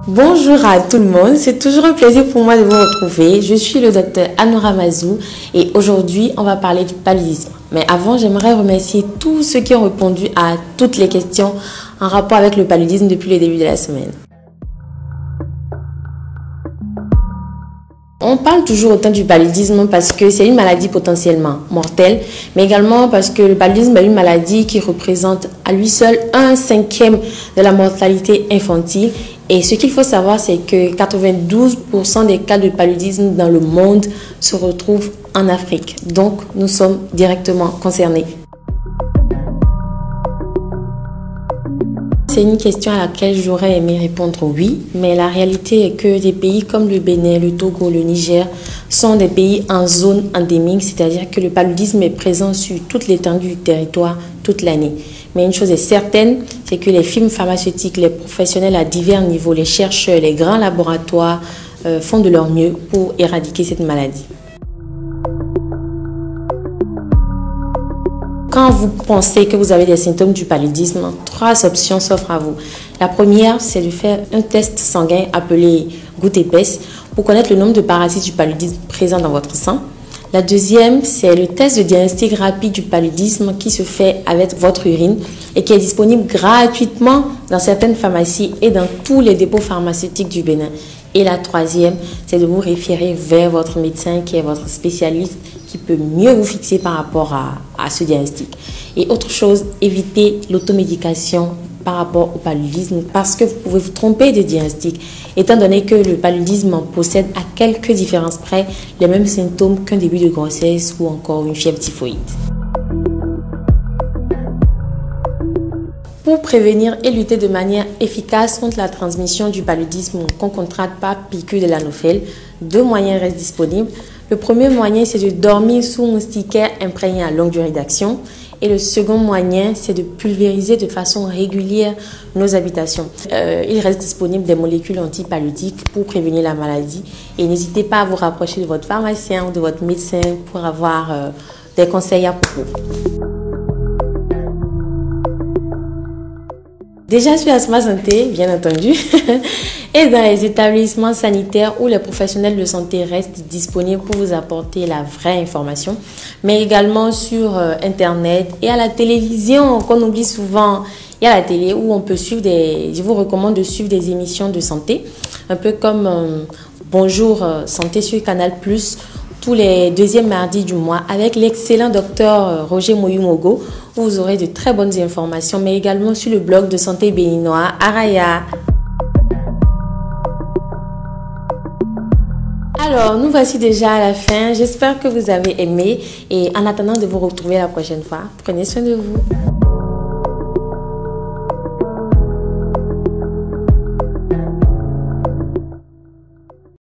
Bonjour à tout le monde, c'est toujours un plaisir pour moi de vous retrouver. Je suis le docteur Anoura Mazou et aujourd'hui on va parler du paludisme. Mais avant, j'aimerais remercier tous ceux qui ont répondu à toutes les questions en rapport avec le paludisme depuis le début de la semaine. On parle toujours autant du paludisme parce que c'est une maladie potentiellement mortelle, mais également parce que le paludisme est une maladie qui représente à lui seul 1/5 de la mortalité infantile. Et ce qu'il faut savoir, c'est que 92% des cas de paludisme dans le monde se retrouvent en Afrique. Donc, nous sommes directement concernés. C'est une question à laquelle j'aurais aimé répondre oui, mais la réalité est que des pays comme le Bénin, le Togo, le Niger sont des pays en zone endémique, c'est-à-dire que le paludisme est présent sur toute l'étendue du territoire toute l'année. Mais une chose est certaine, c'est que les firmes pharmaceutiques, les professionnels à divers niveaux, les chercheurs, les grands laboratoires font de leur mieux pour éradiquer cette maladie. Quand vous pensez que vous avez des symptômes du paludisme, 3 options s'offrent à vous. La première, c'est de faire un test sanguin appelé goutte épaisse pour connaître le nombre de parasites du paludisme présents dans votre sang. La deuxième, c'est le test de diagnostic rapide du paludisme qui se fait avec votre urine et qui est disponible gratuitement dans certaines pharmacies et dans tous les dépôts pharmaceutiques du Bénin. Et la troisième, c'est de vous référer vers votre médecin qui est votre spécialiste qui peut mieux vous fixer par rapport à ce diagnostic. Et autre chose, évitez l'automédication par rapport au paludisme parce que vous pouvez vous tromper de diagnostic étant donné que le paludisme possède à quelques différences près les mêmes symptômes qu'un début de grossesse ou encore une fièvre typhoïde. Pour prévenir et lutter de manière efficace contre la transmission du paludisme qu'on contracte par piqûre de l'anophèle, 2 moyens restent disponibles. Le premier moyen, c'est de dormir sous moustiquaire imprégné à longue durée d'action. Et le second moyen, c'est de pulvériser de façon régulière nos habitations. Il reste disponible des molécules antipaludiques pour prévenir la maladie. Et n'hésitez pas à vous rapprocher de votre pharmacien ou de votre médecin pour avoir des conseils à propos. Déjà sur Asma Santé, bien entendu, et dans les établissements sanitaires où les professionnels de santé restent disponibles pour vous apporter la vraie information, mais également sur Internet et à la télévision, qu'on oublie souvent. Il y a la télé où on peut suivre je vous recommande de suivre des émissions de santé, un peu comme Bonjour Santé sur Canal+, tous les 2e mardis du mois avec l'excellent docteur Roger Moyumogo où vous aurez de très bonnes informations, mais également sur le blog de Santé Béninois, Araya. Alors, nous voici déjà à la fin. J'espère que vous avez aimé et en attendant de vous retrouver la prochaine fois, prenez soin de vous.